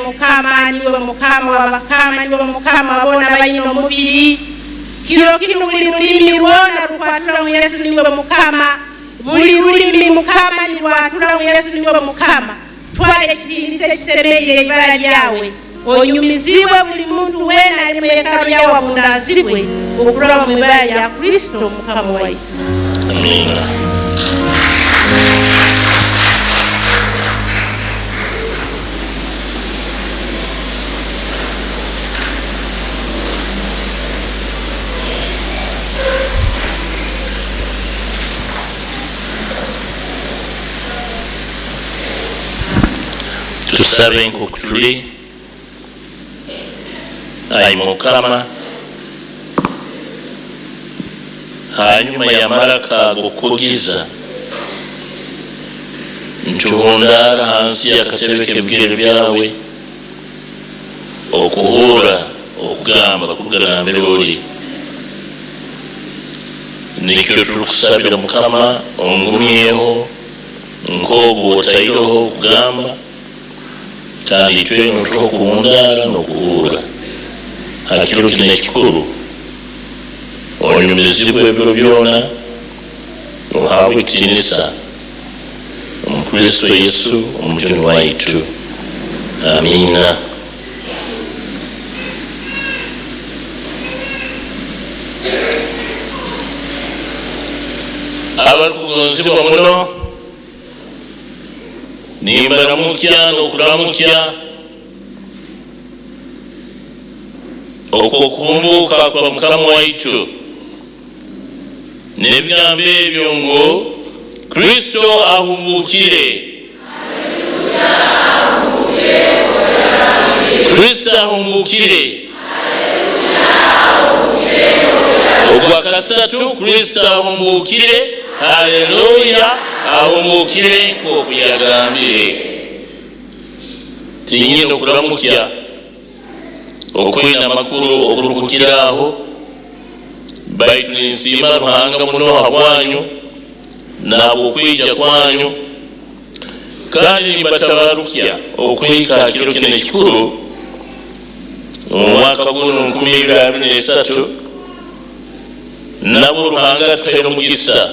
mukama niwe mukama wabakama niwe mukama wabona bayino mubiri kiro kino buli lulimi lwona lukwatula mu Yesu niwe mukama buli lulimi mukama ni lwatula mu Yesu niwe mukama twale kitinise kisebeire ibara lyawe onyumizibwe buli muntu wena ali mu yekalo yawe abundazibwe okulaba mu ibara lya Kristo mukama waitu. Amina. Tusabe nkukutuli ayi mukama hanyuma yamala kagokugiza ntuhundara hansi y'akatebe k'ebigere byawe okuhura okugamba kugamba oli nikyo tukusabira mukama ongumyeho nk'ogwo otayireho okugamba kandi twenu tukuhundara n'okuhura hakiro kino ekikulu onyumizibwe ebiro byona ohabwe ekitiinisa mu Kristo Yesu omutoni waitu. Amina. abali kugonzibwa muno nimbaramukya n'okuramukya okukumbuka kwa mukama waitu n'ebigambo ebyo ngo Kristo ahumbukire. Kristo ahumbukire. Ogwakasatu Kristo ahumbukire. Haleluya. Ahumbukire nk'oku yagambire. tinyino okulamukya okwina amakulu okulukukiraho baitu ninsiima Ruhanga muno habwanyu nabo okwija kwanyu kandi nibatabarukya okwika kiro kino ekikulu mu mwaka guno 2023 nabo Ruhanga tuhaire omugisa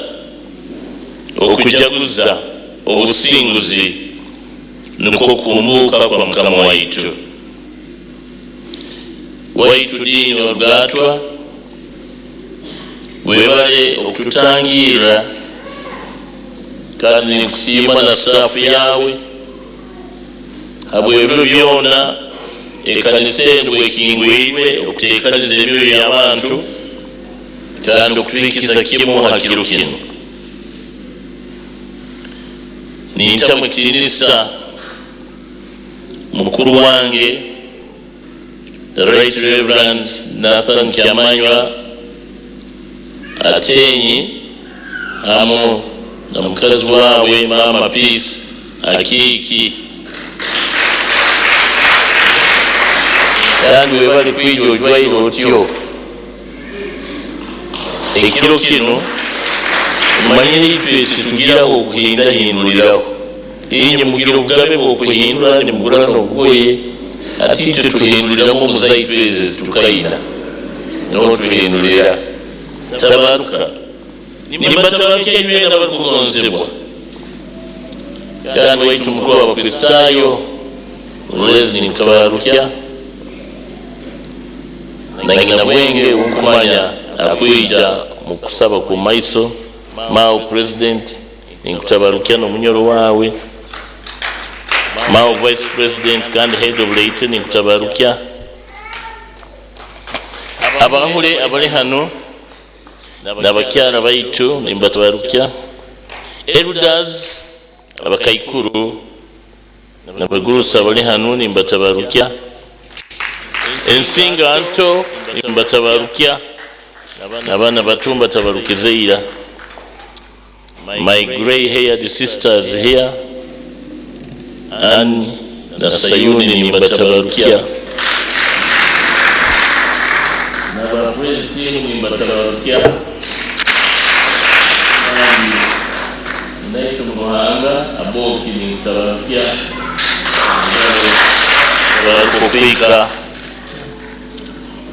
okujaguza obusinguzi niko kumbuka kwa Mukama waitu Dini Orugatwa webale okututangira kandi nikusiima na staff yawe habwebiro byona ekanisa eno bwekingwirwe okuteekaniza emyoyo y'abantu kandi okutwikiza kimu hakiro kino ninta mutinisa mukuru wange the Right Reverend Nathan Kyamanywa Atenyi amo na mukazi wawe Mama Peace Akiki kandi webali kwijo ojwairo otyo ekiro kino manyire itwe titugiraho okuhindahinduliraho inye mugira obugabe bw'okuhindura nimugura n'obugoye ati itwe tuhinduliramu omuzaito ezo tukayina n'otuhindulira tabaruka nimbatabaruka enywera bakugonzebwa kandi waitu mukuru w'abakristaayo ulezi nimutabarukya nangina bwenge unkumanya akwija mu kusaba ku maiso mao president ninkutabarukya n'omunyoro wawe mao vice president kandi head of late ninkutabarukya abahule abali hano n'abakyala baitu nimbatabarukya elders abakaikuru n'abagurusa abali hano nimbatabarukya ensinga nto nimbatabarukya n'abaana bato mbatabarukizeira my grey haired sisters here and na Sayuni nimbatabarukya n'aba president nimbatabarukya naito Muhanga aboki nimbatabarukya barakupika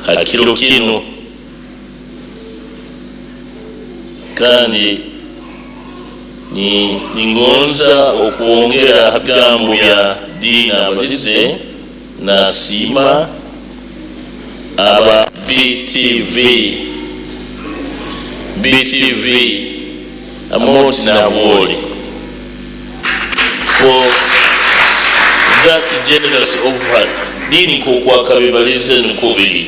hakiro kino kandi ningonza okuongera hagambo ya dina abalize na sima aba BTV amount na woli for that generous offer dini kwa kabibalize nkubiri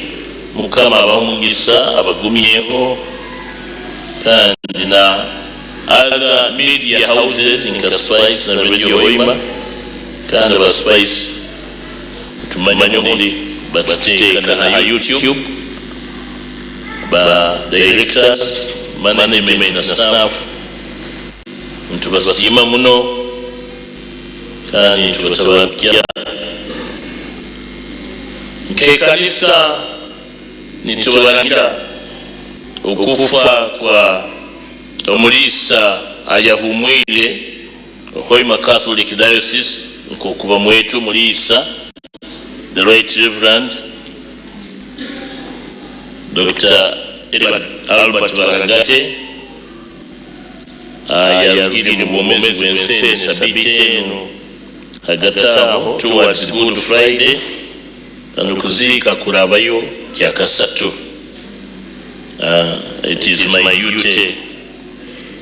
Mukama abahumugisa abagumyeho kandi na other media houses in Spice na Radio Hoima kandi aba Spice tumanya muri bateka na YouTube ba directors management na staff ntubasima muno kandi tubatabarukya kanisa nitubarangira okufa kwa omulisa ayahumwire Hoima Catholic Diocese nkokuba mwetu mulisa the Right Reverend Dr. Albert Barangate yarugiri mu bwomezi bw'ensi sabite eno hagataho towards Good Friday kuzika kurabayo kya kasatu. It is my duty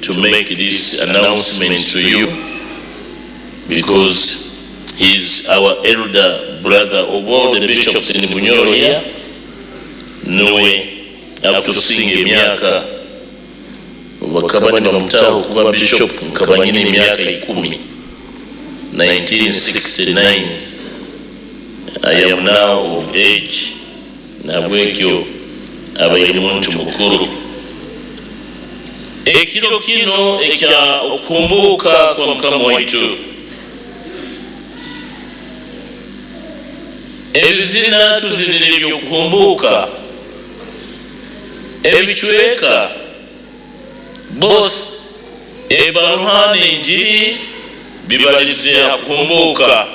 to make this announcement to you because he is our elder brother of all the bishops in Bunyoro here. No way up to sing miaka wakabani bamutaho kuba bishop nkabanyine miaka 10 1969. I am now of age na bwekyo abaye muntu mukuru. Ekiro kino ekya okumbuka kwa Mukama waitu ebizina tuzinira ebyokuhumbuuka ebichweka bose ebaruhana enjiri bibalize kuhumbuuka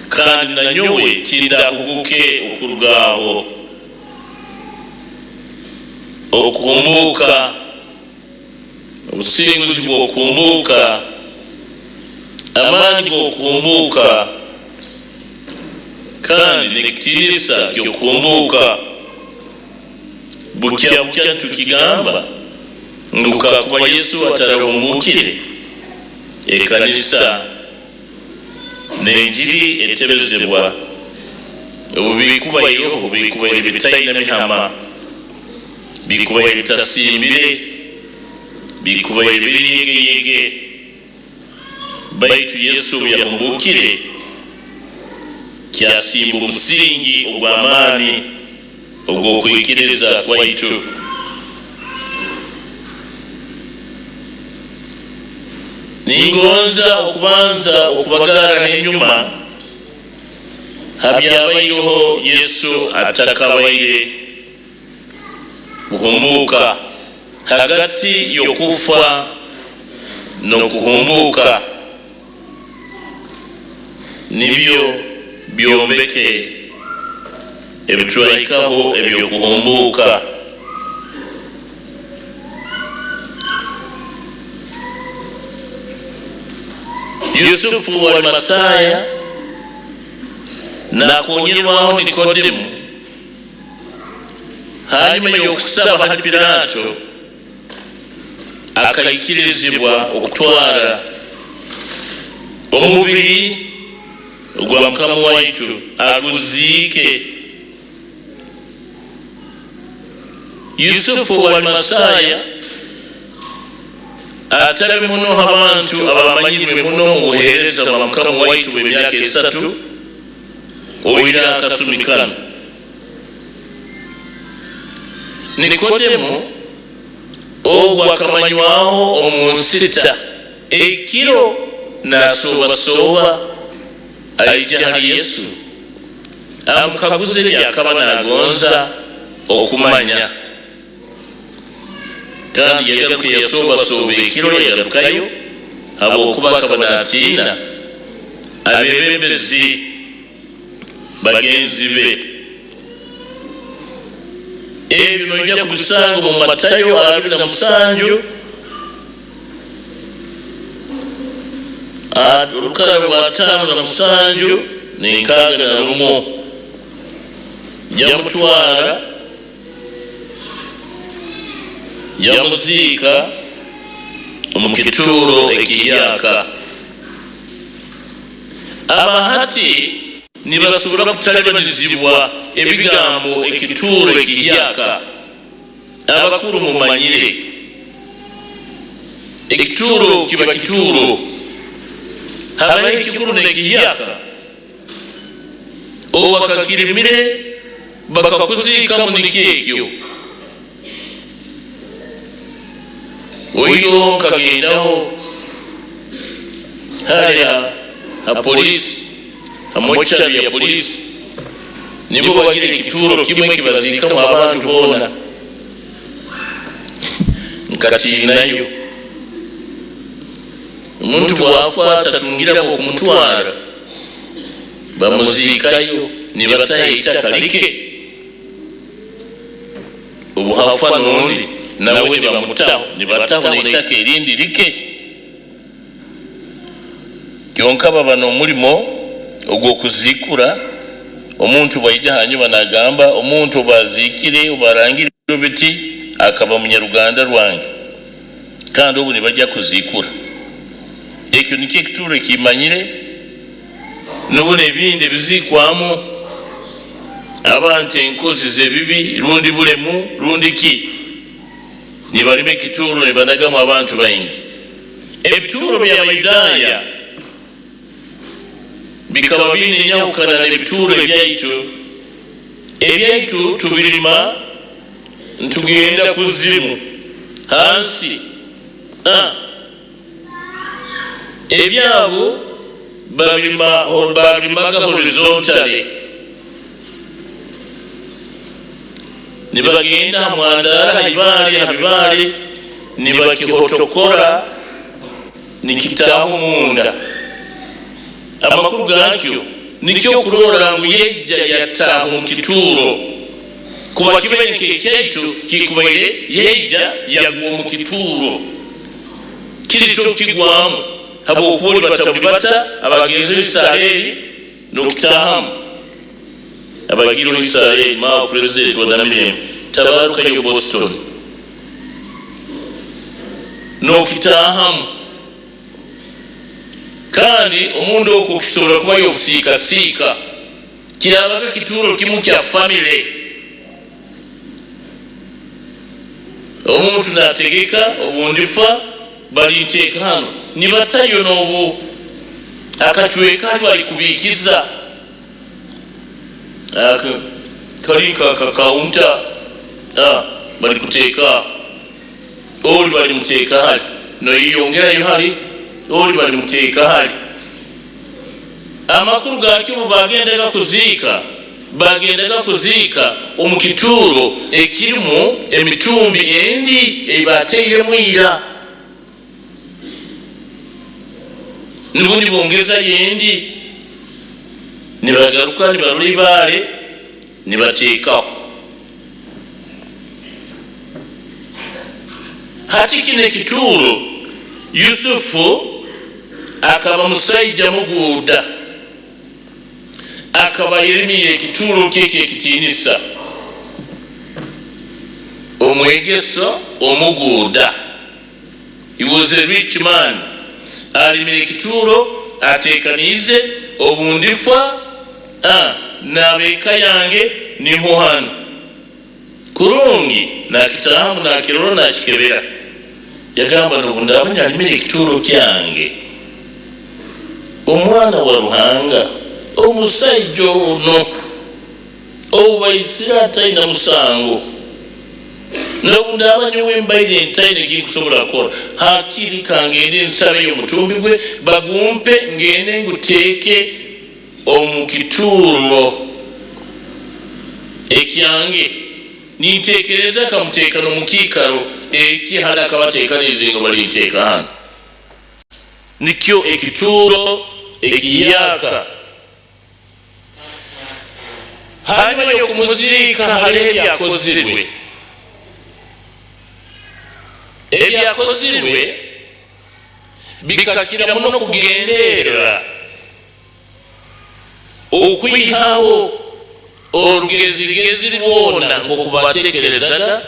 kandi nanyowe tindahuguke okurugaho okuhumbuuka obusinguzi bw'okuhumbuuka amaanyi g'okuhumbuuka kandi n'ekitiinisa ky'okuhumbuuka bukya bukya tukigamba ngukakuba Yesu atarahumbuukire ekanisa n'enjiri etebezebwa obubikubayireho bikubayire bitalina mihama bikubayire bitasimbire bikubayire biriyegeyege baitu Yesu yahumbuukire kyasimba omusingi ogw'amaani ogw'okwikiriza kwaitu. Ningonza okubanza okubagara n'enyuma habyabaireho Yesu atakabaire kuhumbuuka hagati y'okufa n'okuhumbuuka nibyo byombeke ebitulaikaho ebyokuhumbuuka. Yusufu wali Masaya nakuonyerwaho Nikodemu hanyuma y'okusaba hali Pilato akayikirizibwa okutwala omubiri ogwa Mukama waitu aguziike. Yusufu wali Masaya atabe muno abantu abamanyirwe muno mu buheereza bwa Mukama waitu bw'emyaka 3 oira akasumi 5. Nikodemu ogwo akamanywaho omunsita ekiro nasoobasoba aija hali Yesu amukaguze byakaba nagonza okumanya kandi yagaruka yasoobasooba ekiro yagarukayo habwokuba akaba natiina abebembezi bagenzi be. Ebyo nojja kubisanga mu Matayo 27 olukala lwa 5 n'enkaaga na lumu yamutwala yamuziika mu kituuro ekiyaka. Abahati nibasobola kutalibanyizibwa ebigambo ekituuro ekiyaka. Abakulu mumanyire ekituuro kiba kituuro habaho ekikulu n'ekiyaka owakakirimire bakakuziika mu nikyekyo oyo kagendaho haya apolisi amochari ya polisi nibo bagira ekituuro kimwe kibaziikamu abantu boona nkatiinayo omuntu bwafa tatungirako okumutwala bamuziikayo nibataha eitaka like obuhafa n'ondi nawe nibamutaho nibataho n'eitaka erindi like. Kyonka baba n'omulimo ogw'okuziikura omuntu bwaija hanyuma nagamba omuntu baziikire obarangire biti akaba munyaruganda rwange kandi obu nibajja kuziikura. Ekyo nikyo ekituuro ekimanyire nobona ebindi ebiziikwamu abantu enkozi z'ebibi lundi bulemu lundi ki nibalima ekituuro nibanagamu abantu baingi. Ebituuro by'Abayudaaya bikaba birina enjawukana n'ebituuro ebyaitu. Ebyaitu tubirima ntugenda kuzimu hansi ebyabo babirimaga horizontally nibagenda mwandara habibali nibakihotokora nikitamu munda amakuru gakyo nikyo kurora ngu yejja yatamu mu kituuro kuba kibenke ekyaitu kikubaire yejja yagwa mu kituuro kirito kigwamu habw'okuba batabuli bata abagenzi b'Isiraeli n'okitahamu abagiro b'Isiraeli mao president wa Namirembe tabarukayo Boston n'okitahamu kandi omundu okwo kisobola kubayo obusiikasiika kirabaga kituuro kimu kya family omuntu n'ategeka obundifa balinteeka hano nibatayo n'obu akacweka ali balikubiikiza kalinka akakaunta balikuteeka oli balimuteeka hali noyiyongerayo hali oli balimuteeka hali amakulu gakyo bwe bagendaga kuziika omu kituuro ekirimu emitumbi endi ebateiremu ira nibundi bongeza yendi nibagaruka nibalula ibaale nibateekaho hati kino ekituuro Yusufu akaba musajja muguuda akaba yeremiya ekituuro kyeke ekitiinisa omwegesa omuguuda. He was a rich man. Alimira ekituuro ateekaniize obundifa n'abeeka yange niho hano kurungi nakitaamu nakirora nakikebera yagamba nobundabanya alimira ekituuro kyange omwana wa Ruhanga omusajja ono obubaisira atalina musango nobundabanya wembaire entaine gikusobola kukola hakiri kangende nsabeyo omutumbi gwe bagumpe ngende nguteeke omu kituuro ekyange ninteekereza kamuteeka n'omukiikaro ekihali akabateekaniize nga balinteeka hano nikyo ekituuro ekiyaaka hanyuma y'okumuzirika haliho ebyakozirwe ebyakozirwe bikakira muno kugendeera okwihawo olugezigezi lwona ng'okubateekerezaga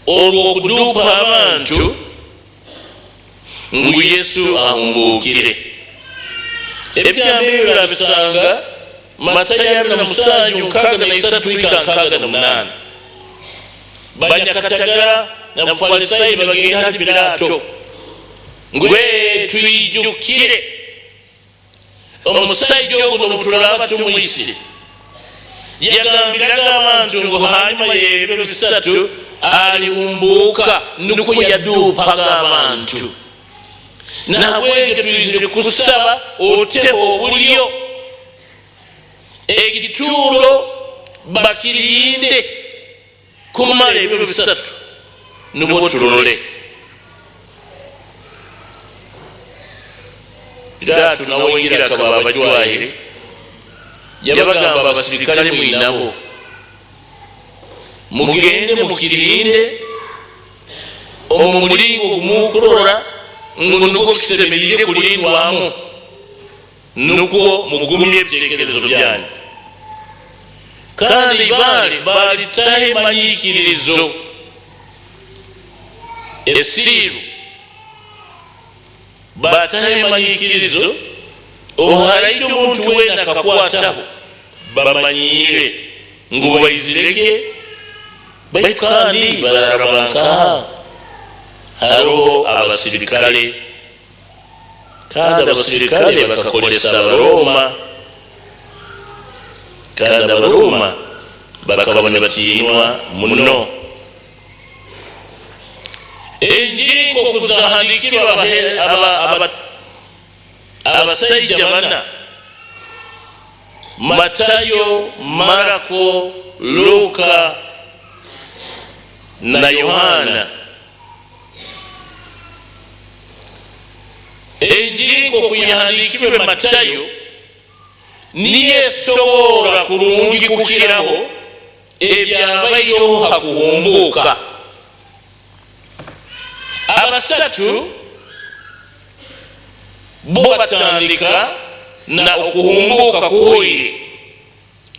olw'okuduupa abantu ngu Yesu ahumbuukire. Ebyambo ebyo birabisanga Matayo 7:63-68 banyakatagala na Mufalisaayo bagenda hali Piraato ngwe twijukire omusajja ogwo nomutulaba tumuyise yagambiraga abantu ngo hanyuma y'ebiro 3 alihumbuuka nuko yaduupaga abantu nabwege tuyizire kusaba oteho obulyo ekituuro bakirinde kumala ebiro 3 nubwo tulole Piraato nawengera akaba abajwahire yabagamba abasirikale mwinabo mugende mukirinde omumulingo gumukurora nuko kisemerire kulindwamu nuko mugumye ebiteekerezo byanyu kandi bali tahe manyiikirizo esiru batahe manyiikirizo ohalaito omuntu wena kakwataho bamanyire ngu bayizireke baitu kandi bararabanka hariho abasirikale kandi abasirikale bakakolesa Abaroma kandi Abaroma bakabona batiinwa muno enjiri nk'okuzahandikirwa abasajja bana Matayo, Marako, Luka na Yohana. Enjiri okuyihandikirwe Matayo niyo esobola kulungi kukiraho ebyabayo hakuhumbuka. Abasatu bo batandika na okuhumbuka kuhoire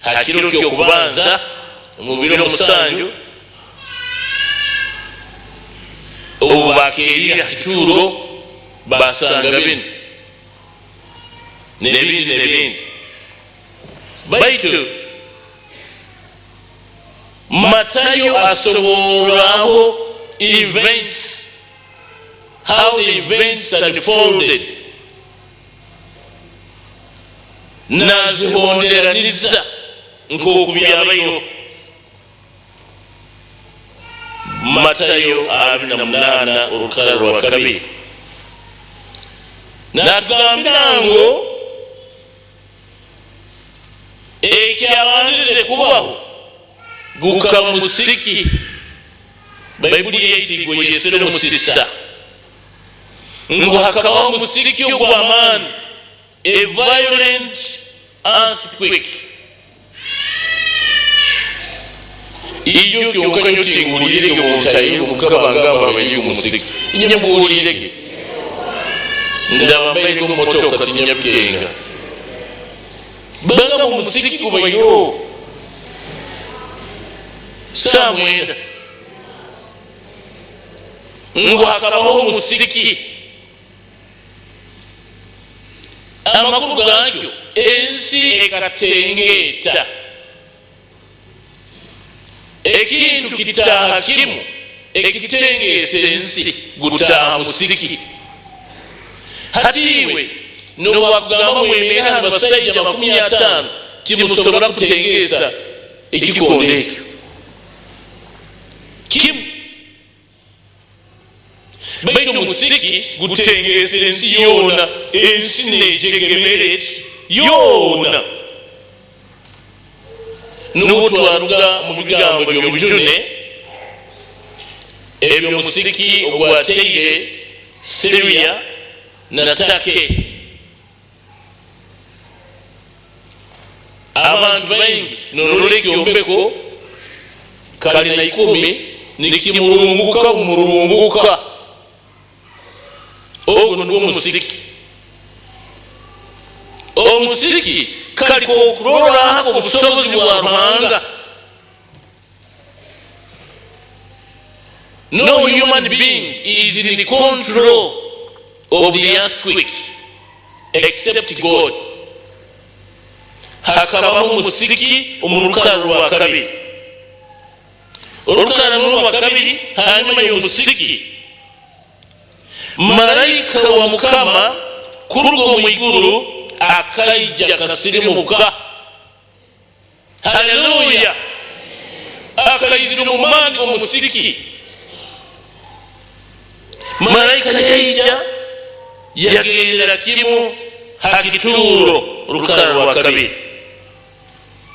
hakiro ky'okubanza mu biro musanju obu bakeerira kituro basanga bino nebindi baitu Matayo asobolaho events, how the events unfolded, nazihonderaniza nk'oku byabayo. Matayo 28 olukala lwa kabiri natugambira ngo ekyawandize kubaho guka musiki bayibuli yeti gweyesere musisa ngo hakabaho musiki ogw'amaani, a violent earthquake. Iyo kyonka nyo tingulirege omutayi omukabangamba bayi musiki nyambuulirege ndabambaye motoka tinyabkenga banga musiki gubayo samwenda ngo hakabaho musiki. Amakulu gakyo ensi ekatengeeta ekintu kitaaha kimu ekitengeesa ensi gutaaha musiki. Hatiiwe nowakugamba mwemera basajja 50 timusobola kutengeesa ekikondo ekyo kimu. Baitu musiki gutengeesa ensi yoona, ensi nejegemere yoona. Nubo twaluga mu bigambo by'omujune ebyo musiki ogwateire Syria na Turkey. Abantu baingi nololeki ombeko kali na 10 nikimurunguka ogwo nigwo musiki. Omusiki kali kokulolako obusobozi bwa Ruhanga. No human being is in the control of the earthquake except God. Hakabaho musiki omulukala lwa kabiri. Olukala lwa kabiri hanyuma y'omusiki malayika wa Mukama kurugo mu iguru akaija kasirimuka. Haleluya! Akaizira mu mani omusiki. Malayika yaija yagendera kimu hakituro olukala lwa kabiri.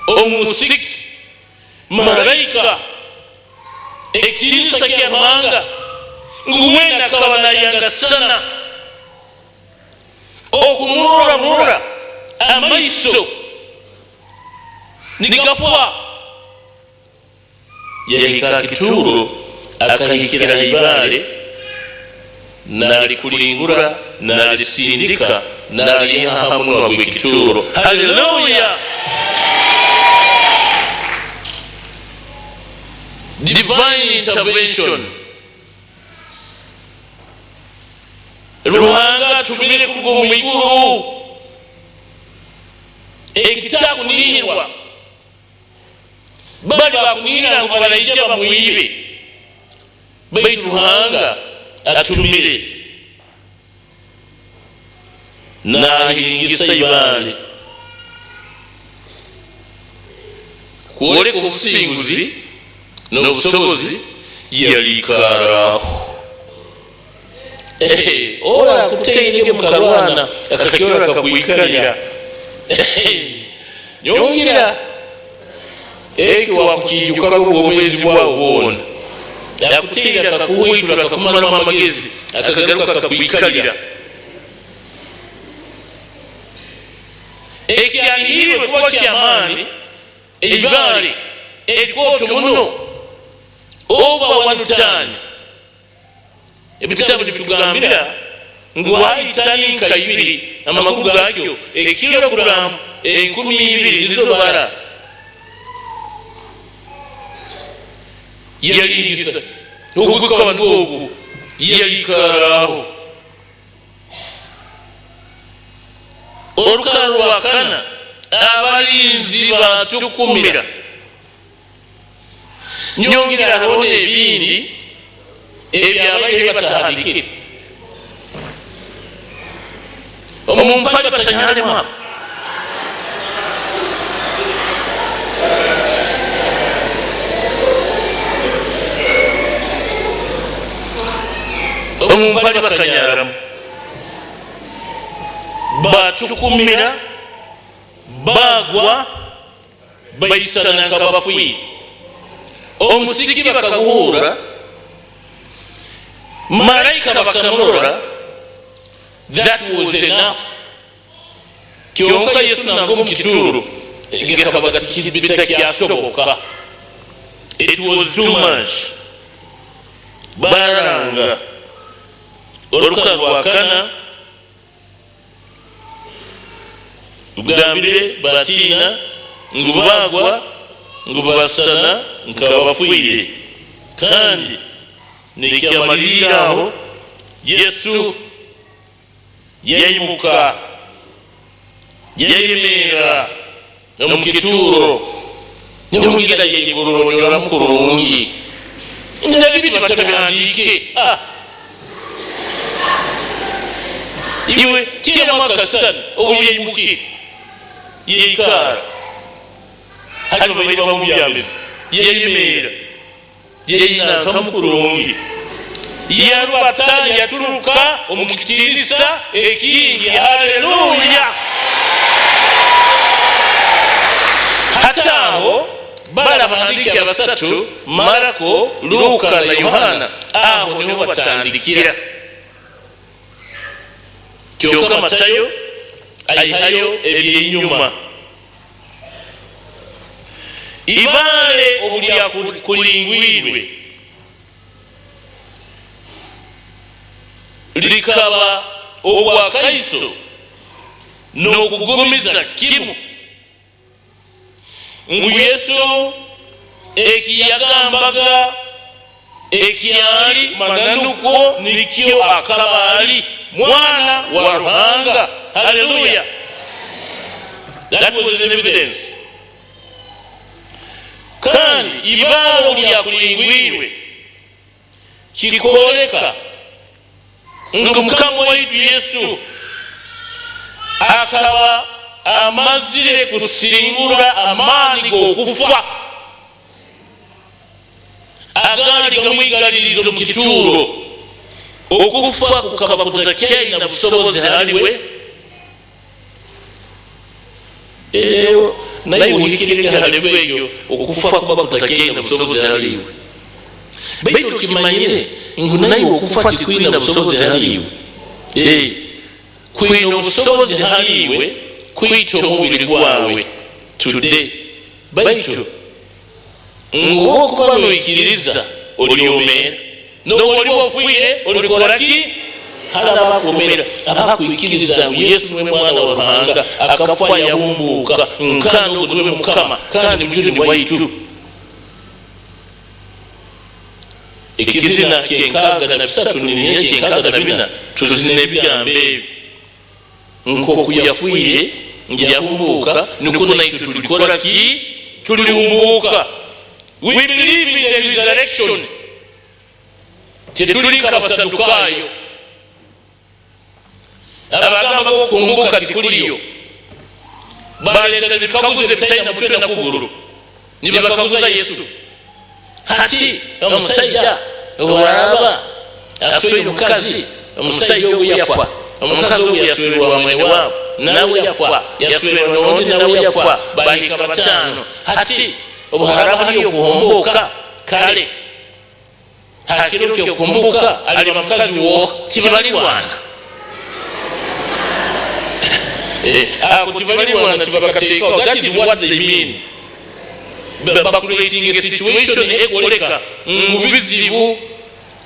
Omusiki malayika ekitinisa kyamanga nguwenda kabana yangasana okumulora amaiso nigafwa yahika kituro akahikira ibale nalikulingura nalisindika naliha munwa gwe kituro. Haleluya! Divine intervention. Ruhanga tumire kugo mu iguru ekitakunihirwa bali bakunihira ngo barayija bamuyibe baitu Ruhanga atumire nahingisa ibale kuoleka obusinguzi n'obusobozi yalikaraho ora kuteirege mukarwana akakiora kakwikalira nyongira wakukijuka obwezi bwawo bwona yakuteira kakuwitula kakumalamu amagezi akakagaruka kakwikalira ekyaniriwe kuba kyamaani eibale erikooto muno over 1 ton ebitabu bitugambira ngwaitani nkayibiri amakulu gakyo ekilogulamu 12 nizo bara yaliyisa ogukabandi ogwo yalikaraho olukala lwakana abalinzi batukumira nyongira alona ebindi ebyabaire batandikire omumpale batanyalemu apo omumpale bakanyalamu batukumira bagwa bayisana nkabafuyire omusiki bakaguhura malayika bakamulora. That was enough. Kyonka Yesu nango mukituru ngekabaga tikibita kyasoboka. It was too much. Baranga oluka lwakana ugambire batina ngubagwa ngubasana nkabafuyire kandi nekyamaliraho Yesu yayimuka yayemera nomukituro nyongira yegororonyora mukurungi ndabiri batabandike iwe tiya makasana obuyeyimuki yikara hali babiri bamuyambeza yayemera yayina kamukurungi yarwata yaturuka omukitirisa ekingi. Haleluya! Hataho bala bahandiki abasatu Marako, Luka na Yohana aho niho batandikira. Kyonka Matayo ayihayo ebyenyuma. Ibale obulya kulingwirwe likaba obwakaiso n'okugumiza kimu ngu Yesu ekiyagambaga ekyali mananuko nikyo akabali mwana wa Ruhanga. Hallelujah! That was an evidence. Kandi ibalo lya kulingwirwe kikoleka ngo Mukama waitu Yesu akaba amazire kusingura amani gokufa agali gamwigalirizo mukituro okufa kukaba kutakenda na busobozi haliwe naye uhikirika haliweyo okufa kuba kutakenda busobozi haliwe baitu kimanyire ngunayi okufa tikwina busobozi haliwe kwina obusobozi haliwe kwita omubiri gwawe today baitu ngokuba noyikiriza olyomera noboli ofuire olikolaki halaba kumera abakwikiriza Yesu mwe mwana wa Ruhanga akafa yahumbuka nkano gwe Mukama kandi mujuni waitu ikizina kyenkaga na bisatu nini kyenkaga na bina tuzine bigambe nko kuyafuire ngiyahumbuka nuko naitu tulikola ki tulihumbuka. We believe in the resurrection. Tetulika basadukayo abagamba okukumbuka tikuliyo baleta bikaguze bitayina mutwe na kuguru nibakaguza Yesu hati omusajja owaraba aswe mukazi omusajja ogwo yafa, omukazi ogwo yaswerwa mwene waabo nawe yafa, yaswerwa n'ondi nawe yafa, bahika bataano. Ati obuharaba hali okuhomboka kale hakiro kyokumbuka ali mukazi wo kibali wana ako kibali wana kibakateekawo. That is what they mean. Creating a situation ekoleka mubizibu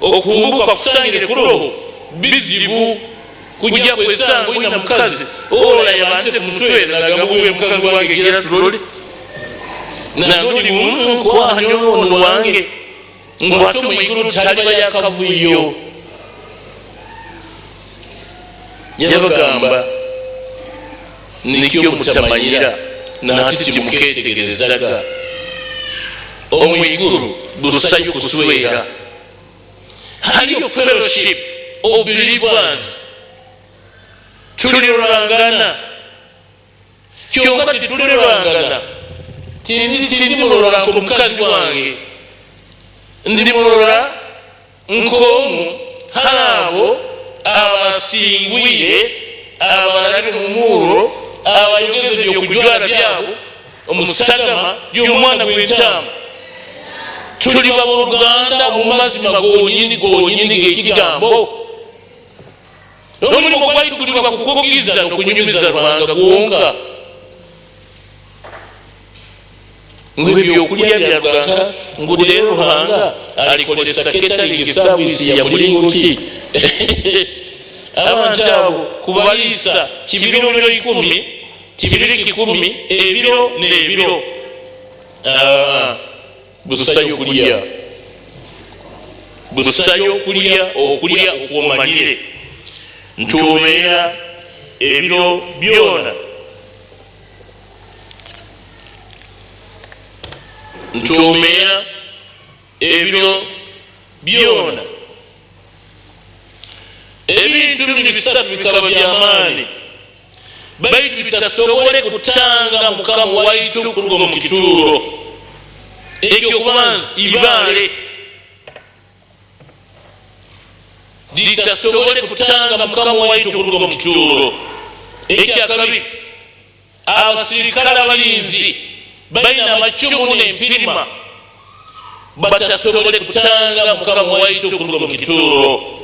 okumbuka kusangire kuroho bizibu kujja kwesanga ina mukazi ola yabanze kumuswera nagamuwe mukazi wange gera tulole na ndoli kwa nyono wange ngwato mwiguru taliba yakavuyo yabagamba nikyo mutamanyira na atiti muketegerezaga omwiguru busayo kuswera. Haliyo fellowship of believers tulirangana kyonka titulirangana tindi mulora ku mukazi wange ndi mulora nkomu halabo abasingwire abalabi mumuro abayogeze byokujwara byabo omusagama y'omwana gw'entamu tuli baboluganda omumazima gonyini g'ekigambo n'omulimu gwali tuliba kukugiza n'okunyumiza Ruhanga gwonka ng'ebyokulya bya Ruhanga ngulire Ruhanga alikolesa catering service ya mulingo ki abantu abo kubaliisa kibiro 10 kibiri 10 ebiro n'ebiro busayo kulya okulya okwomanyire ntumeera ebiro byona ntumeera ebiro byona ebintu bino bisatu bikaba byamaani baitu bitasobole kutanga Mukama waitu kuruga mu kituuro ekyo kubanza ibale litasobole kutanga Mukama waitu kuruga mu kituuro. Ekyakabiri abasirikale abalinzi balina amacumu n'empirima batasobole kutanga Mukama waitu kuruga mu kituuro.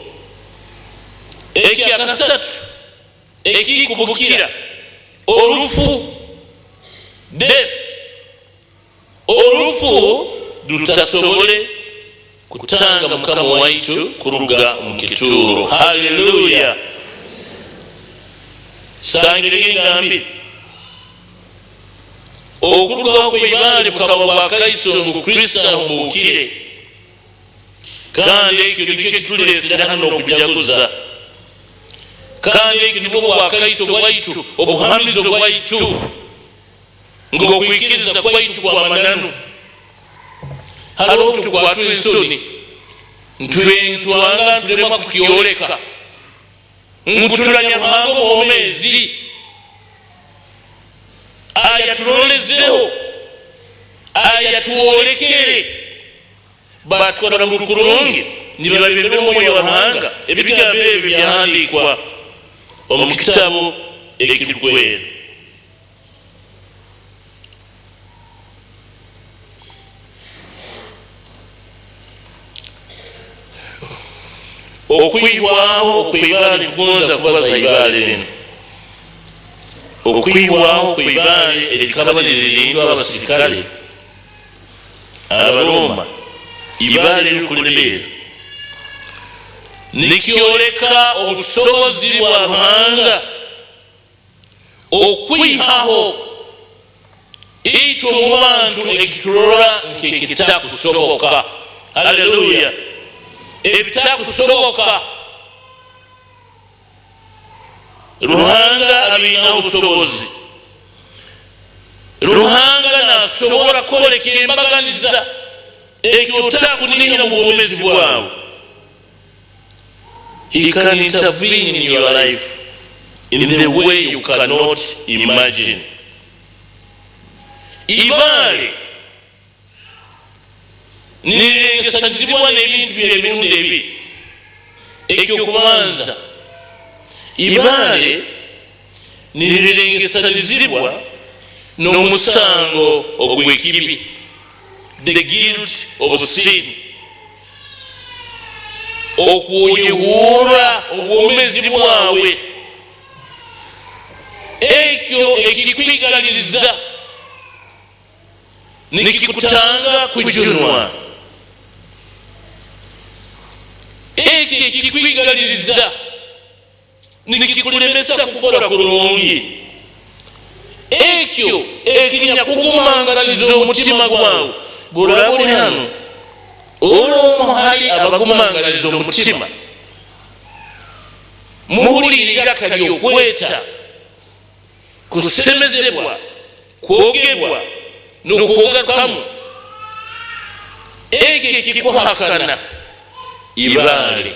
Ekyakasatu ekikubukira olufu death olufu lutasobole kutanga Mukama waitu kuruga mu kituuro. Haleluya. Sangire ngambi okurugaho kw'ibale bukaba bwa Kristo mu Kristo mbukire kandi ekyo nikyo kitulesera hano okujaguza kandi ekyo nibwo bwa Kristo waitu obuhamizo waitu ng'okwikiriza kwaitu kwa mananu. Halo tukwatwa ensoni ntwanga tulema kukyoleka nkutulanya Ruhanga omwezi aya tulolezeho aya tuolekere batwala mu kurungi nibabebe omwoyo wa Ruhanga ebigambo ebyo byahandikwa mu kitabo ekirikwera. Okwiwaho okwibale kunza kubaza ibale lino okwiwaho kwibale erikaba lirindwa abasirikale abaloma ibale likulembera nikyoleka obusobozi bwa Ruhanga okwihaho ito mu bantu ekitulora nk'ekitakusoboka. Haleluya. Ebitakusoboka Ruhanga alina obusobozi. Ruhanga nasobola kwolekera embaganiza ekyo otakunenya mu bwomezi bwawe. He can intervene in your life in the way you cannot imagine. Ibale nirengesanyizibwa n'ebintu by'emirundi ebiri ekyokubanza ibaale nilirengesalizibwa n'omusango ogw'ekibi, the guilt of sin, okuyihura obwomezi bwawe, ekyo ekikwigaliriza nikikutanga kujunwa, ekyo ekikwigaliriza nikikulemesa kukola kulungi, ekyo ekinya kugumangaliza omutima gwawe. Bulabuli hano olw'omu hali abagumangaliza omutima, muwulirira kali okweta, kusemezebwa, kwogebwa n'okwogakamu, ekyo ekikuhakana ibaale.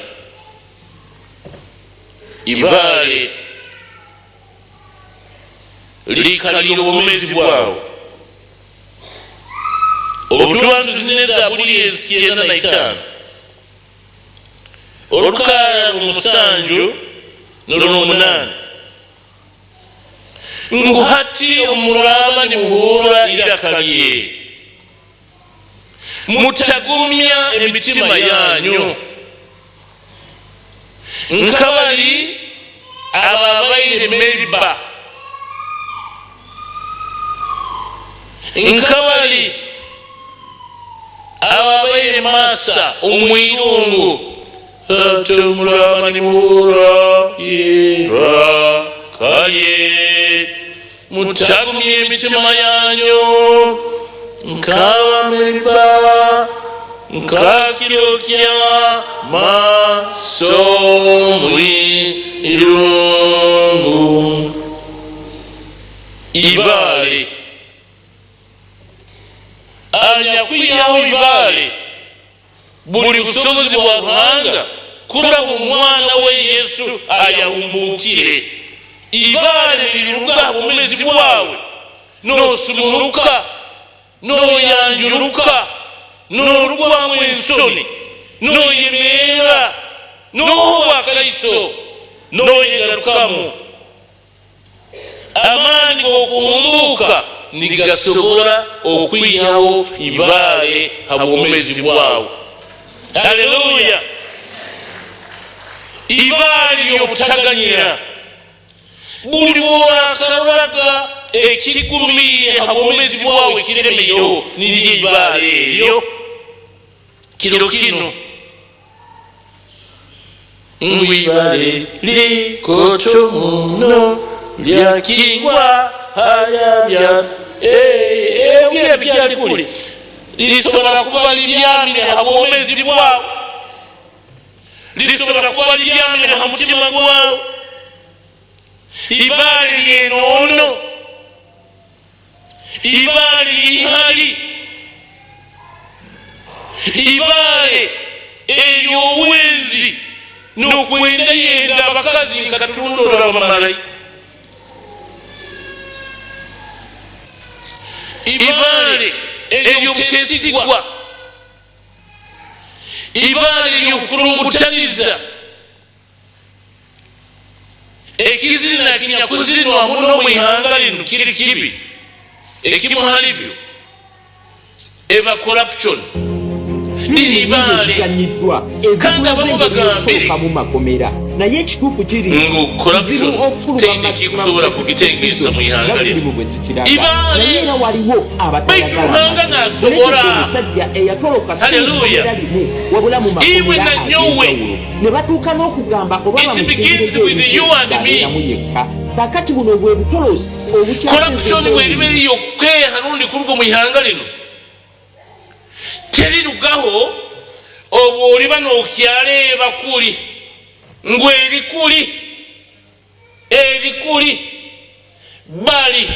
Ibaale likalira obwomezi bwawe. Obutubanzuzi n'Ezabuli ezikirenda na itaano olukala musanju n'olwomunaana ngu hati omulama nimuhura iraka lye, mutagumya emitima yanyu nkabali ababaire Meriba, nkabali ababaire Masa omwirungu, hati omulama nimuhura iraka lye, mutagumya emitima yanyu nkaba Meriba, nkakirokya Maso mwirungu. Ibaale anyakwiyaho ibaale buli busobozi bwa Ruhanga kulaba omwana we Yesu ayahumbukire. Ibaale liruga obumezi bwawe, n'osumuluka, n'oyanjuluka, n'olugwamu ensoni, n'oyemeera, n'owa akaiso, n'oyegalukamu. Amaanyi g'okuhumbuuka nigasobola okwiyawo ibaale habw'omezi bwawe. Haleluya! Ibaale ly'obutaganyira buli lw'akalaga ekigumiire habw'omezi bwawe kiremeyo niryo ibaale eryo. Kiro kino ngu ibaale likoto muno lyakigwa hayabya ebyo byali kuli lisobola kuba libyamire habw'omezi bwawe, lisobola kuba libyamire ha mutima gwawe. Ibaale ly'enoono, ibaale ihali, ibaale ey'obwenzi n'okwendayenda abakazi nga tatundula bamalayi, ibaale ery'obuteesigwa, ibaale ery'okulungutaniza, ekizina kinya kuzinwa muno mu ihanga lino kiri kibi, ekimuhalibyo eba corruption. Nini ibaale kandi abamu bagambire naye ekituufu kiri kizibu okulwa kikusobola kugitegeeza mu ihanga lino. Ibaale era waliwo abatayagala omusajja eyatoloka singa limu wabula mu makomera ag'enjawulo ne batuuka n'okugamba oba bamusingirezoyamu yekka. Kakati buno bwe butolosi corruption bweriba eriyo okukeeha lundi kulugo mu ihanga lino terirugaho obwo oliba n'okyaleeba kuli ngwe erikuli bali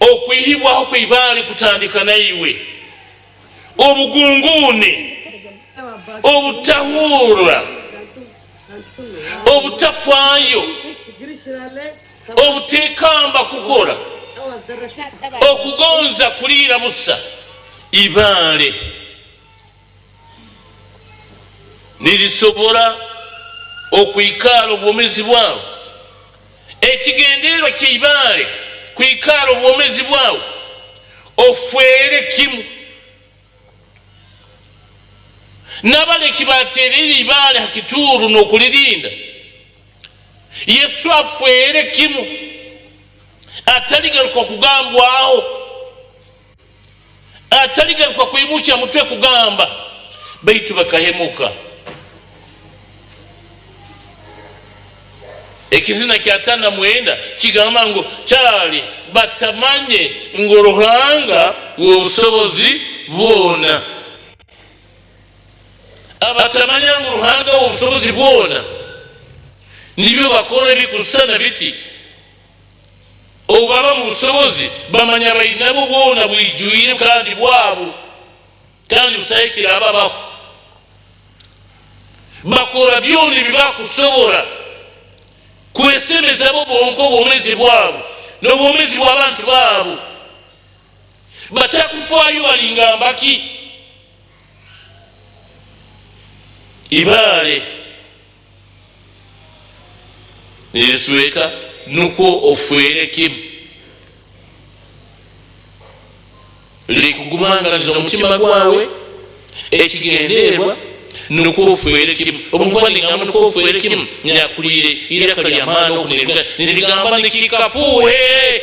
okwihibwaho kw'ibaale kutandika naiwe, obugunguune, obutahuura, obutafaayo, obuteekamba kukola, okugonza kuliira busa. Ibaale nirisobola okwikaala obwomezi bwawe. Ekigendererwa ky'eibaale kwikaala obwomezi bwawe ofeere kimu. Nabaleki bateerera eibaale hakituuru n'okulirinda. Yesu afeere kimu, ataligaruka kugambwaho, ataligaruka kuyimukya mutwe kugamba, baitu bakahemuka. Ekizina kya 59 kigamba ngu kyali batamanye ngu Ruhanga w'obusobozi bwona. Abatamanya ngu Ruhanga w'obusobozi bwona nibyo bakola ebikusana biti obaba mu busobozi bamanya balinabo bwona bwijwire kandi bwabo kandi busayikira ababaho. Bakola byona ebibakusobola kwesemeza bo bonko obwomezi bwabo n'obwomezi bw'abantu baabo. Batakufaayo balingamba ki? Ibaale nirisweka nuko ofeere kimu. Likugumanganiza omutima gwawe, ekigendererwa nuko ofeere kimu. Omuntu nigamba nuko ofeere kimu nyakulire iraka ly'amaani okunirigamba nirigamba nikikafuuhe.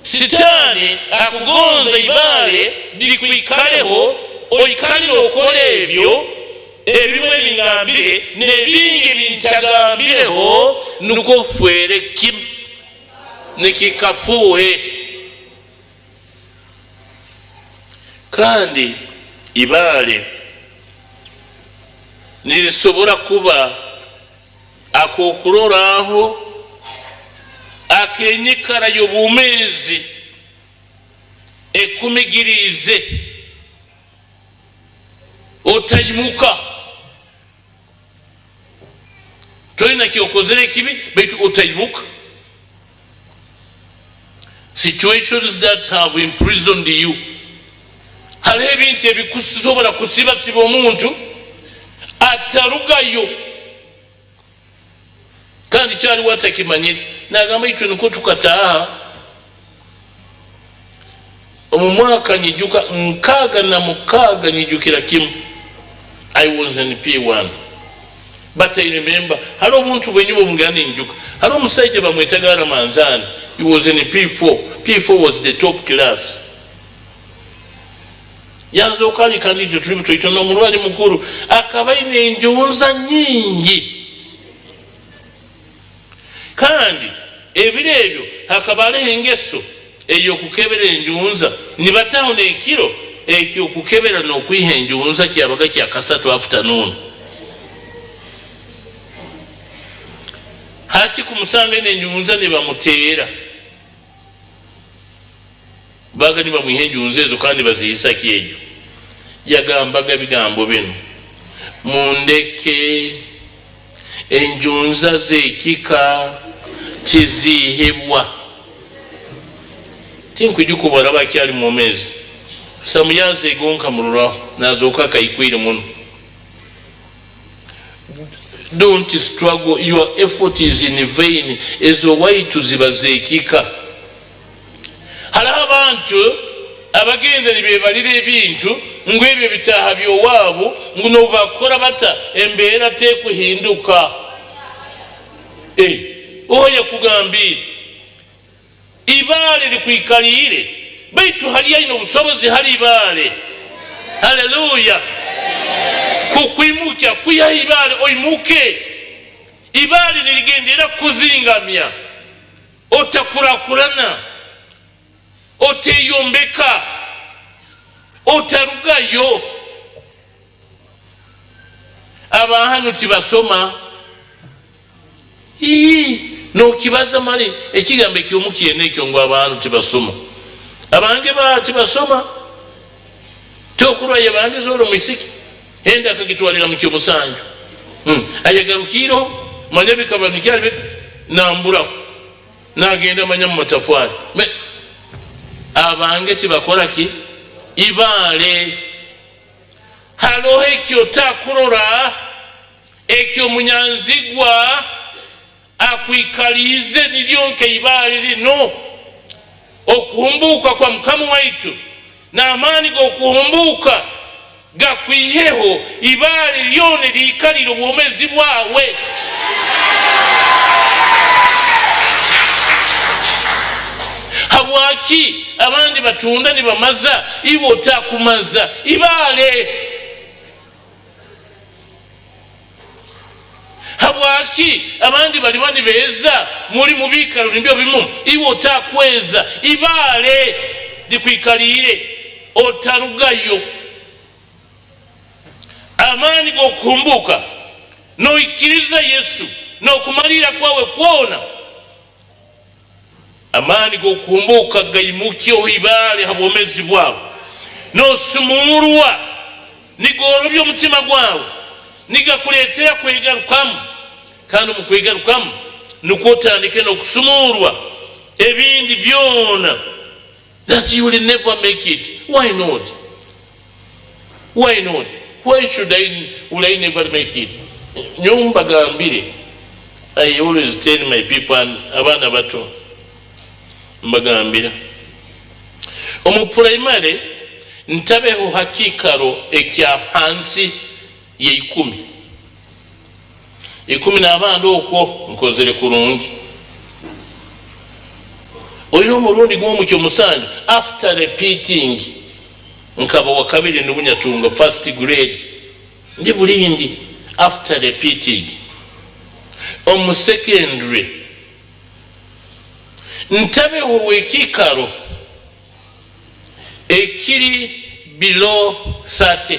Sitaani akugonza ibaale lirikwikaleho oyikalire okola ebyo ebimu ebingambire n'ebingi ebintagambireho nuko ofeere kimu nikikafuuhe. Kandi ibaale nirisobola kuba akokuloraho akenyikara y'obwomezi ekumigirize otayimuka. Tolina kyokozere kibi baitu otayimuka. Situations that have imprisoned you. Haliho ebintu ebikusobola kusibasiba omuntu atarugayo kandi kyaliwo atakimanyire. Nagamba itwe niko tukataaha omu mwaka nyijuka 66 nyijukira kimu. I was in P1 but I remember haliwo omuntu bwenyuba omuganda njuka. Haliwo omusajja bamwetagala Manzani. He was in P4. P4 was the top class. Yanzo kali kandi tuli tuyitona omulwali mukuru akabaina enjunza nyingi. Kandi ebiro ebyo hakabaleho engeso ey'okukebera enjunza nibataho n'ekiro eky'okukebera n'okwiha enjunza kyabaga kya 3 afternoon. Hati kumusanga n'enjunza ne bamuteera baga ni bamwiha enjunza ezo kandi baziyisa ki ejo. Yagambaga bigambo bino: mundeke enjunza z'ekika tizihebwa. Tinkujukubala bakyali mu mezi samuyaze egonka muluraho nazooka kayikwire muno. Don't struggle, your effort is in vain. Ezo waitu ziba z'ekika. Haliho abantu abagenda nibebalira ebintu ngu ebyo bitaaha by'owaabo ngu nobakola bata embeera tekuhinduka. Oyo kugambire ibaale likwikaliire baitu hali alina obusobozi hali ibaale. Haleluya. Kukwimukya kuya ibaale oyimuke. Ibaale niligendera kuzingamya otakurakurana oteyombeka otarugayo. Abahanu tibasoma nokibaza mali ekigambo eky'omukyene ekyo ngu abantu tibasoma. Abange tibasoma tokulwaye bange zolo mwisiki enda akagitwalira mu kyomusanju ayagarukiro manya bikaba nikyali nambulaho nagenda manya mu matafaali. Abange tibakola ki? Ibaale. haloho ekyo takurora ekyo munyanzigwa akwikalize niryonke ibali lino okuhumbuka kwa Mukama waitu n'amaani g'okuhumbuka gakwiheho ibali lyone liikalire obwomezi bwawe. Habwaki abandi batunda ni bamaza iwe otakumaza ibale? Habwaki abandi balima ni beza muri mubikalo nibyo bimu iwe otakweza ibale likwikalire otarugayo. Amaani g'okuhumbuka noikiriza Yesu n'okumalira kwawe kwona, amaani g'okuhumbuka gaimukyeho ibale habwomezi bwawe n'osumurwa nigorobya omutima gwawe nigakuleetera kwegarukamu, kandi mu kwegarukamu nukwo otandike n'okusumurwa ebindi byona that you will never make it. Why not? Why not? Why will I never make it? Nyumba gambire, I always tell my people and abana bato mbagambira omu primary ntabeho hakikaro ekya hansi ye 10 n'abandi okwo nkozere kurungi oyino murundi gwo kyo musanju after repeating nkaba wakabiri n'obunyatunga first grade ndi bulindi after repeating omu secondary ntabeho wekikaro ekiri below 30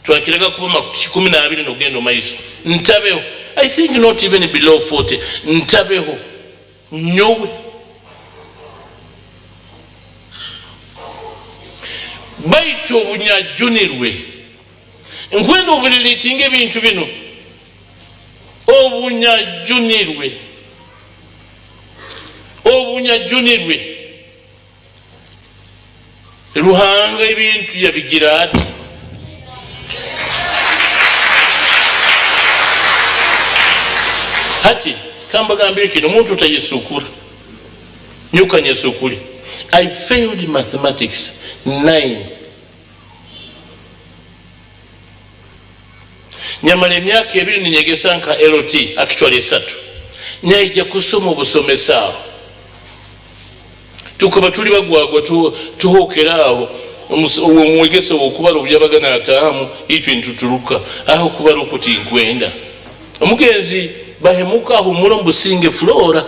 twakiraga kuba 12 n'ogendo maiso ntabeho. I think not even below 40 ntabeho nyowe. Baitu obunyajunirwe nkwenda obulilitinga ebintu bino obunyajunirwe Ruhanga ebintu yabigira ati hati kambagambire kino omuntu tayesukura nyuka nyesukuli. I failed mathematics 9. Nyamala emyaka 2 ninyegesa nka LT actually 3 naija kusoma obusomesa tukuba tuli bagwagwa tuhokerawo omwegesa okubala obyabagana ataamu itwe ntutuluka aho kubala okuti nkwenda omugenzi bahemuka humula mbusinge flora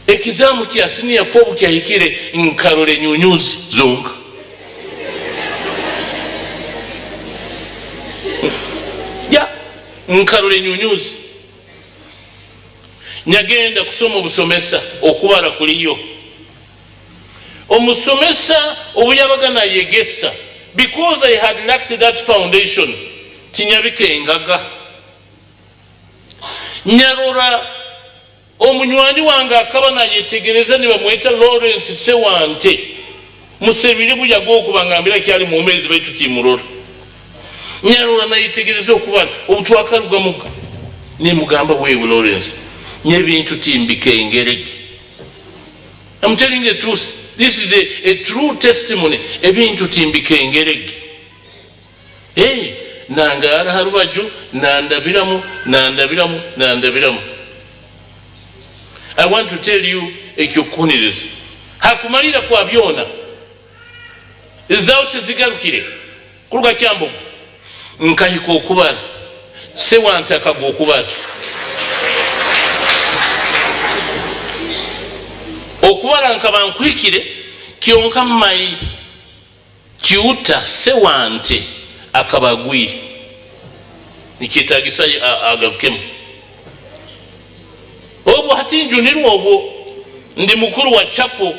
ekizamu kyasini ya fobu kyahikire nkarole nyunyuzi zonka ya nkarole nyunyuzi nyagenda kusoma obusomesa okubala kuliyo omusomesa obuyabagana yegesa because I had lacked that foundation tinyabike engaga nyarora omunywani wange akaba nayetegereza ne bamweta Lawrence Sewante musebire buya gw'okubangambira kyali mu mwezi baitu timurora nyarora nayetegereza okubana obutwakarugamuka ne mugamba wewe Lawrence nyebintu timbike engerege. I'm telling the truth. This is a true testimony. Ebintu timbike engerege. Hey, nangara harubaju nandabiramu. I want to tell you ekyokuniriza hakumalira kwa byona izawuse zigarukire kuruga kyambo nkahiko okubala Sewante akago okubala okubala nkaba nkwikire kyonka mai kiuta Sewante akabagwiri nikitagisa agakemu obo hati njunirwa obo ndi mukuru wa chapo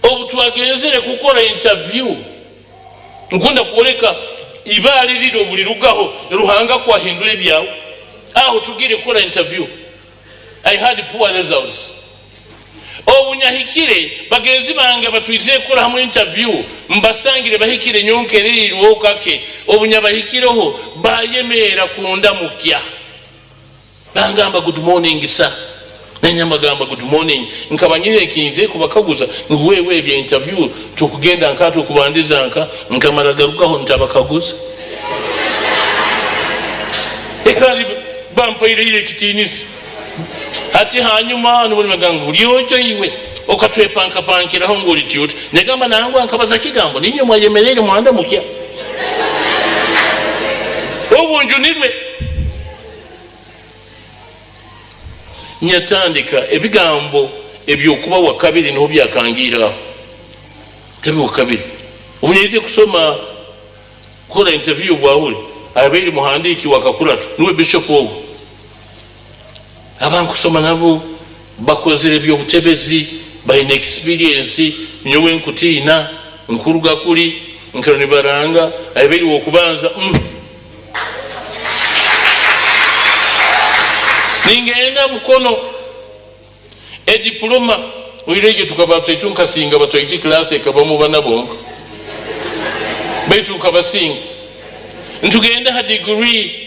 obu twagenzere kukora interview nkunda kuoleka ibali lido buli rugaho Ruhanga kwa hindule byawo aho tugire kukora interview. I had poor results obunyahikire bagenzi bange batwize kola hamwe interview mbasangire bahikire nyonkere wokake obunyabahikireho bayemera kunda mukya bangamba good morning sir nanyamagamba good morning nkabanyire kinze kubakaguza ngwewe bya interview tukugenda nkato kubandiza nkamara garukaho ntabakaguza ekali bampaire ile kitinisi ati hanyuma nubone magango lyojo iwe okatwepanka pankira ho ngoli tyuti negamba nangu ankabaza kigambo ninye mwayemerere mwanda mukya obunjunirwe nyatandika ebigambo ebyokuba wakabiri no byakangira tabi wakabiri unyeze kusoma kola interview bwawuli abeli muhandiki wakakulatu niwe bishop owo abantu kusoma nabo bakozere byobutebezi bayina experience nyowe nkutiina nkuruga kuli nkero nibaranga abeli wokubanza ningenda mukono ediploma uireje tukabatu tunkasinga batoiti class ekabamu banabonga betu kabasinga ntugenda ha degree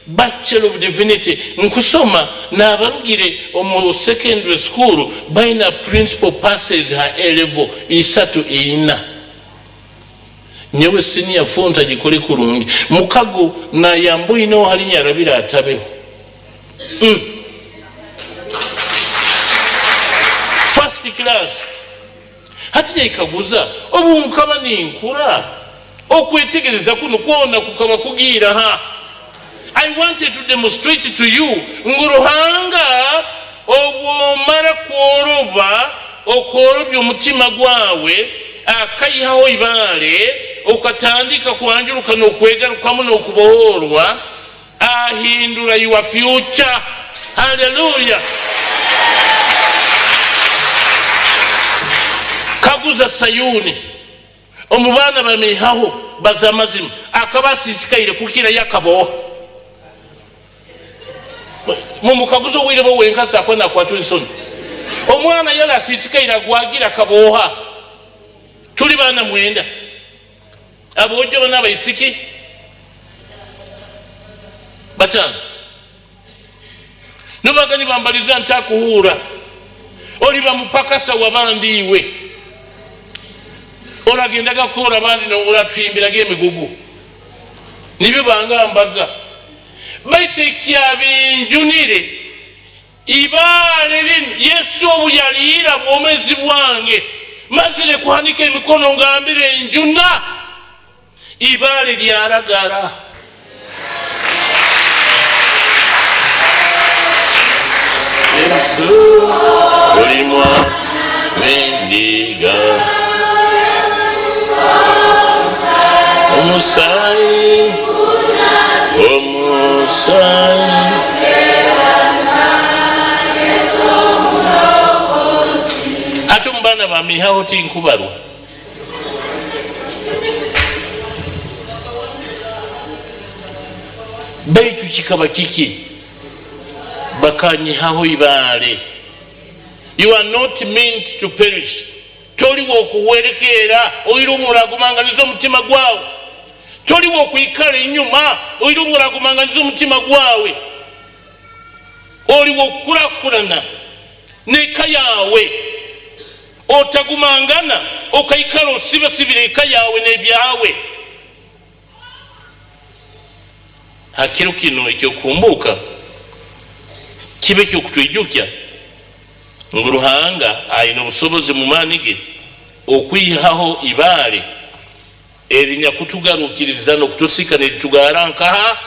Bachelor of Divinity nkusoma na abarugire omu secondary school baina principal passes ha A level isatu ina nyewe senior fonta gikole kurungi mukago na yambo ino halinya rabira atabeho first class hatije ikaguza obu mukaba ninkura okwetegereza kuno kwona kukaba kugira ha I wanted to demonstrate to you nguruhanga obwomara kworoba okorobya omutima gwawe akayihaho ibale okatandika kwanjuruka nokwegarukamu nokubohorwa ahindura your future. Hallelujah. Kaguza Sayuni omubana bamihaho bazamazima akabasisikaire kukira yakaboha mumukaguzo wirebo wenkasa akona kwa Twinson omwana yala asisikaire gwagira kaboha tuli bana mwenda abojo bana bayisiki batano nubagani bambaliza ntakuhura oliba mupakasa wabandi iwe olagendaga kora abandi nolatwimbiraga emigugu nibyo bangambaga baitekia binjunire ibale Yesu obu yalira bwomezi bwange mazire kuhanika emikono ngambire njuna ibale lyaragara Yesu olimwa mendiga Omusai ate mbana bamihaho tinkubarwa baitu kikaba kiki bakanyihaho ibale. You are not meant to perish. Toliwo okuwerekera oyira omulagumanganiza omutima gwawe toliwo okuyikala enyuma oyira omulagumanganiza omutima gwawe oliwo okukulakulana n'eka yawe otagumangana okayikala osibasibira eka yawe n'ebyawe hakiro kino ekyokumbuuka kibe kyokutwijukya nguruhanga ayina obusobozi mu maani ge okwihaho ibale erinya kutugarukiriza n'okutusika netugara nkaha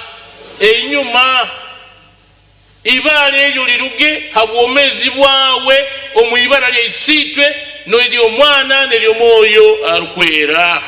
enyuma ibale eyo liruge habwomezi bwawe omwibala lyaisitwe noeri omwana neri omwoyo arukwera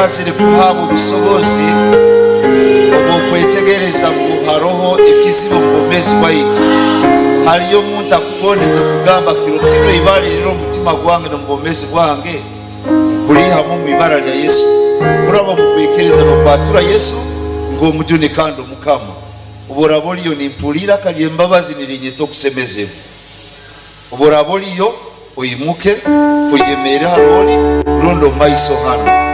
bazire kuhabwa ubusobozi obwo kwetegereza ngo haroho ekizibu mu bumezi bwaitu. Haliyo muntu akuboneze kugamba kiro ibali liro mutima gwange no mu bumezi bwange kulihamu mu ibara lya Yesu kuraba mu kwikiriza no kwatura Yesu ngo mujuni kando mukama uboraboliyo nimpulira kali embabazi nirinyeto kusemezebwa uboraboliyo oyimuke kuyemere haroli rondo maiso hano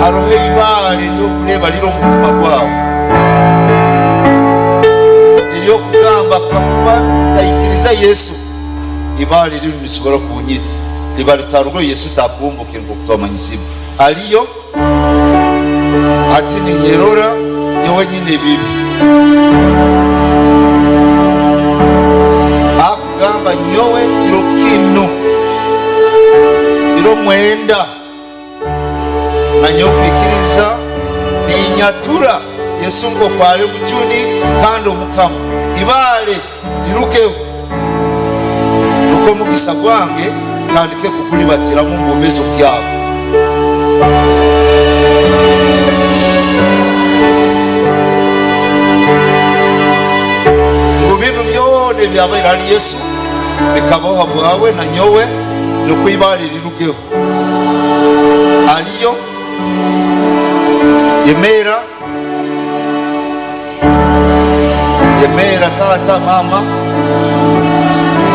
harohe ibali lyo kuleba liro mutima gwawe elyo kugamba kakuba mutayikiriza Yesu ibali liro nisobora kunyita libali tarugo Yesu takumbuke ngo kutomanyisibu aliyo ati ni nyerora yewe nyine bibi akugamba nyowe kiro kino biro mwenda na nyo kwikiriza ni nyatura Yesu ngo kwale mujuni kando mukama ibale lirukeho nuko mugisa gwange tandike kukulibatira mu mbomezo byabo bintu byone byabera ali Yesu bikabaho bwawe na nyowe no kwibalira irugeho aliyo yemera tata mama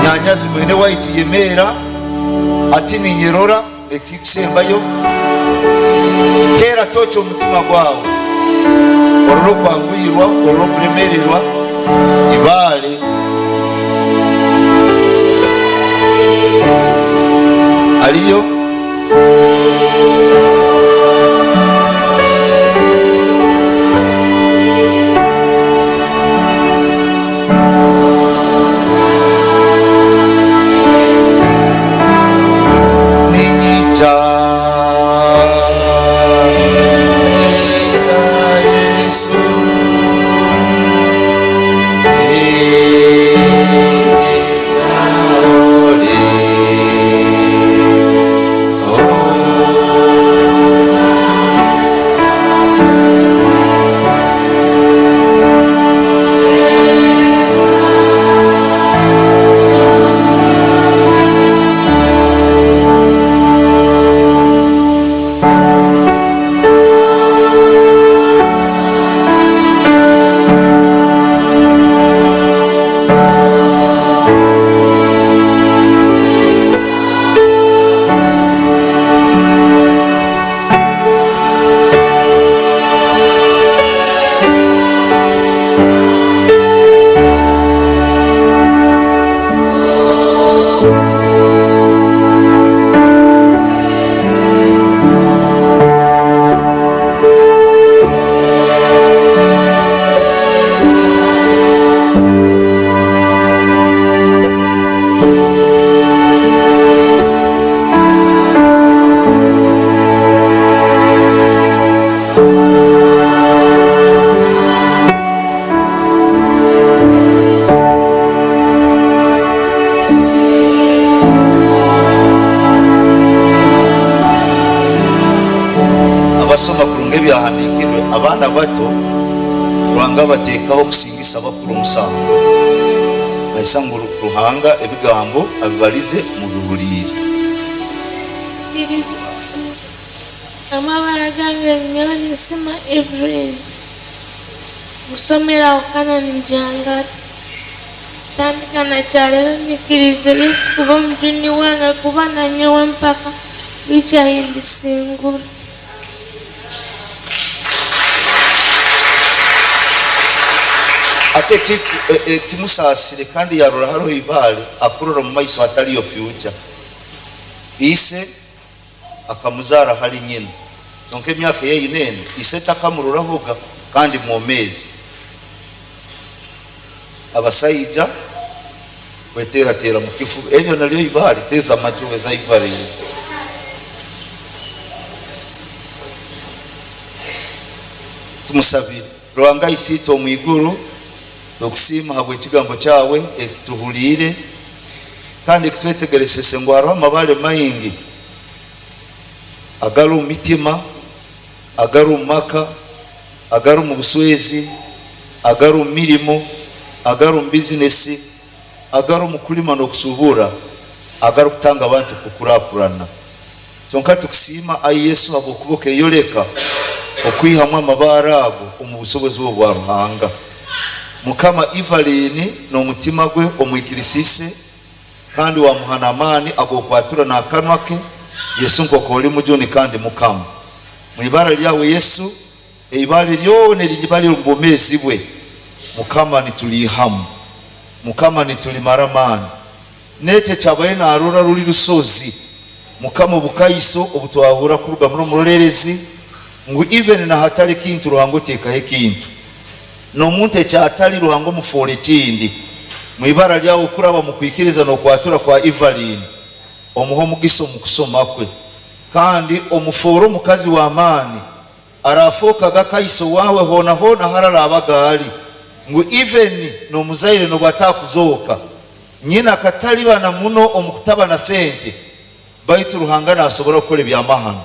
nyanyazi mwene waiti yemera ati ni nyerora ekikusembayo tera tocho mutima gwawe ororo kwangwirwa ororo kulemererwa ibale aliyo abasoma kurunga byahandikirwe abana bato kuranga batekaho kusingisa bakuru musango bayisanga ruhanga ebigambo abibalize mu bihurire amabara gange nyoni sima Evelyn musomera ukana njanga tandika na charero nikirize Yesu kuba mjuni wanga kuba na nyowe mpaka bicha hindi singuru ate kimusasire kandi yarura haro ibale akurora mu maiso hatari yo future ise akamuzara hari nyine donc emyaka ye inene ise takamurura hoga kandi mu mezi abasayija wetera tera mu kifu enyo naliyo ibale teza majuwe za ibale tumusabire Ruhanga isito mu iguru okusima habwe kigambo cyawe ekituhulire kandi kitwetegeresese ngo haro amabale mayingi agari mu mitima, agari mu maka, agari mu buswezi, agari mu mirimo, agari mu bizinesi, agari mu kulima n'okusuubura, agari kutanga abantu kukulaakulana. Kyonka tukusiima ayi Yesu habw'okuba okeyoleka okwihamu amabaara ago omu busobozi bwo bwa Ruhanga. Mukama Evelyn n'omutima gwe omwikirisiise kandi wamuhana amaani ag'okwatura n'akanwa ke. Yesu nk'oku oli mujuni kandi Mukama mu ibara lyawe Yesu, eibala lyona eribali mu bwomeezi bwe Mukama nitulihamu, Mukama nitulimara amaani n'ekyo kyabaye naaroora luli lusozi Mukama obukaiso obutwahura kuruga muri omurorerezi ngu even na hatali kintu Ruhanga oteekaho ekintu n'omuntu ekyatali Ruhanga omufuula ekindi mu ibara lyawe okuraba mu kwikiriza n'okwatura kwa Evelyn omuha omugisa omu kusoma kwe kandi omufuula omukazi w'amaani arafookaga kaiso waawe hoona hoona hararaba gaali ngu even n'omuzaire n'obwataakuzooka nyina katalibana muno omukutaba na sente baitu Ruhanga naasobola okukola ebyamahano.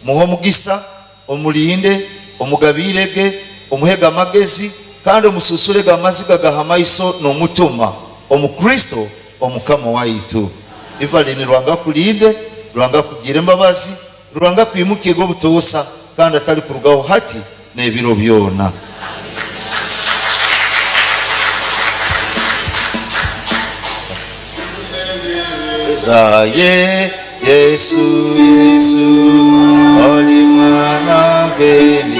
Muha omugisa, omulinde, omugabiirege, omuhega amagezi kandi omusuusulege amaziga gaha maiso n'omutuma omukristo omukama waitu. Evelyn Ruhanga kulinde, Ruhanga kugira embabazi, Ruhanga kwimukiega obutoosa kandi atali kurugaho hati n'ebiro byona. Zaye Yesu Yesu oli mwana beni